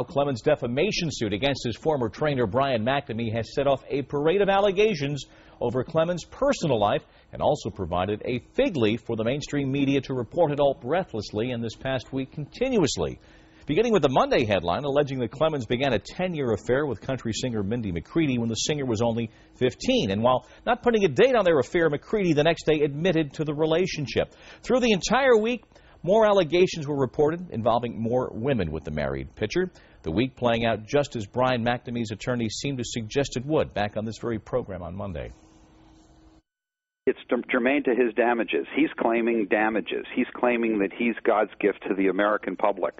Clemens' defamation suit against his former trainer Brian McNamee has set off a parade of allegations over Clemens' personal life and also provided a fig leaf for the mainstream media to report it all breathlessly and this past week continuously. Beginning with the Monday headline alleging that Clemens began a 10-year affair with country singer Mindy McCready when the singer was only 15. And while not putting a date on their affair, McCready the next day admitted to the relationship. Through the entire week, more allegations were reported involving more women with the married pitcher. The week playing out just as Brian McNamee's attorneys seemed to suggest it would back on this very program on Monday. It's germane to his damages. He's claiming damages. He's claiming that he's God's gift to the American public.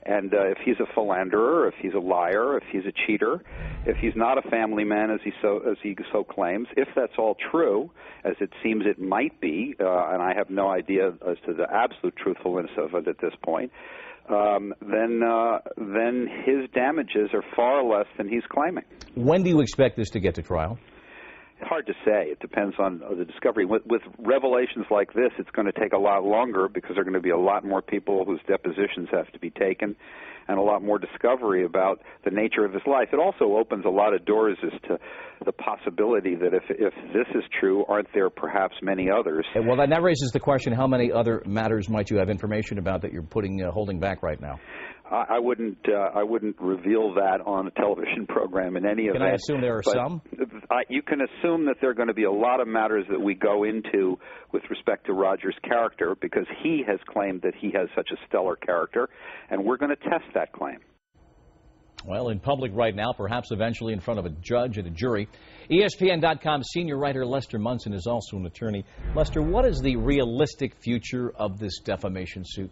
And if he's a philanderer, if he's a liar, if he's a cheater, if he's not a family man as he so claims, if that's all true, as it seems it might be, and I have no idea as to the absolute truthfulness of it at this point, then his damages are far less than he's claiming. When do you expect this to get to trial? Hard to say. It depends on the discovery. With revelations like this, it's going to take a lot longer because there are going to be a lot more people whose depositions have to be taken and a lot more discovery about the nature of his life. It also opens a lot of doors as to the possibility that if this is true, aren't there perhaps many others? Well, that raises the question, how many other matters might you have information about that you're holding back right now? I wouldn't reveal that on a television program in any event. Can I assume there are some? You can assume that there are going to be a lot of matters that we go into with respect to Roger's character because he has claimed that he has such a stellar character, and we're going to test that claim. Well, in public right now, perhaps eventually in front of a judge and a jury. ESPN.com senior writer Lester Munson is also an attorney. Lester, what is the realistic future of this defamation suit?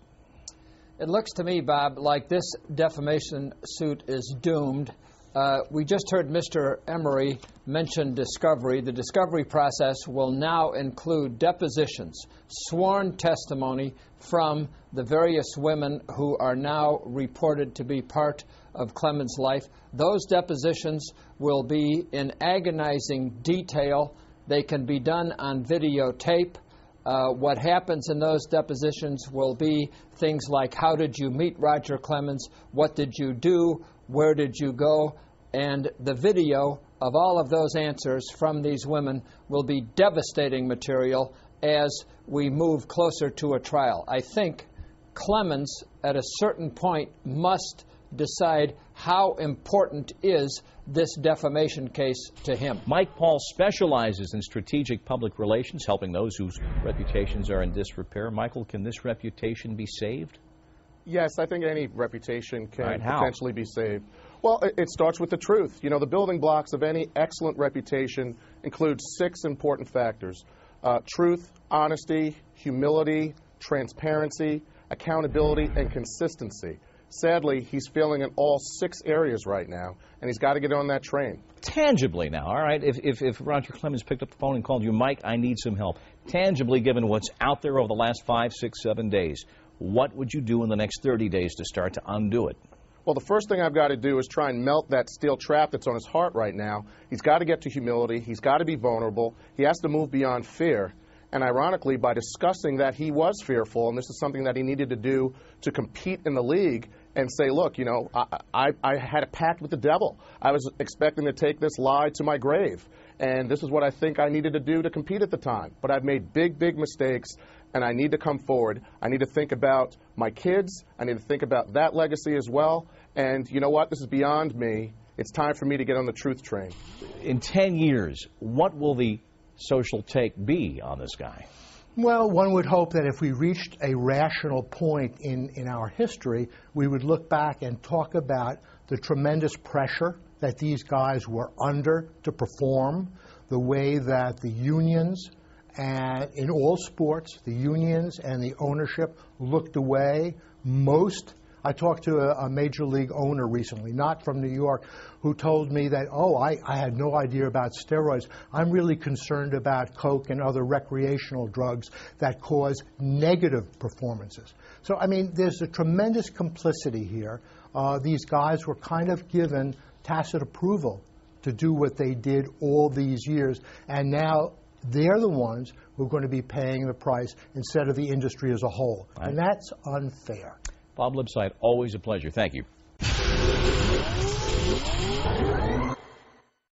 It looks to me, Bob, like this defamation suit is doomed. We just heard Mr. Emery mention discovery. The discovery process will now include depositions, sworn testimony from the various women who are now reported to be part of Clemens' life. Those depositions will be in agonizing detail. They can be done on videotape. What happens in those depositions will be things like, how did you meet Roger Clemens? What did you do? Where did you go? And the video of all of those answers from these women will be devastating material as we move closer to a trial. I think Clemens, at a certain point, must decide how important is this defamation case to him. Mike Paul specializes in strategic public relations, helping those whose reputations are in disrepair. Michael, can this reputation be saved? Yes, I think any reputation can How? potentially be saved. Well, it starts with the truth. You know, the building blocks of any excellent reputation include 6 important factors: truth, honesty, humility, transparency, accountability, and consistency. Sadly, he's failing in all 6 areas right now, and he's got to get on that train. Tangibly now, all right, if Roger Clemens picked up the phone and called you, Mike, I need some help. Tangibly, given what's out there over the last 5, 6, 7 days, what would you do in the next 30 days to start to undo it? Well, the first thing I've got to do is try and melt that steel trap that's on his heart right now. He's got to get to humility. He's got to be vulnerable. He has to move beyond fear. And ironically, by discussing that he was fearful, and this is something that he needed to do to compete in the league, and say, look, you know, I had a pact with the devil. I was expecting to take this lie to my grave. And this is what I think I needed to do to compete at the time. But I've made big, big mistakes, and I need to come forward. I need to think about my kids. I need to think about that legacy as well. And you know what? This is beyond me. It's time for me to get on the truth train. In 10 years, what will the social take be on this guy? Well, one would hope that if we reached a rational point in our history, we would look back and talk about the tremendous pressure that these guys were under to perform, the way that the unions, and in all sports, the unions and the ownership looked away. I talked to a major league owner recently, not from New York, who told me that, I had no idea about steroids. I'm really concerned about coke and other recreational drugs that cause negative performances. So, I mean, there's a tremendous complicity here. These guys were kind of given tacit approval to do what they did all these years, and now they're the ones who are going to be paying the price instead of the industry as a whole. And that's unfair. Bob Lipsyte, always a pleasure. Thank you. News.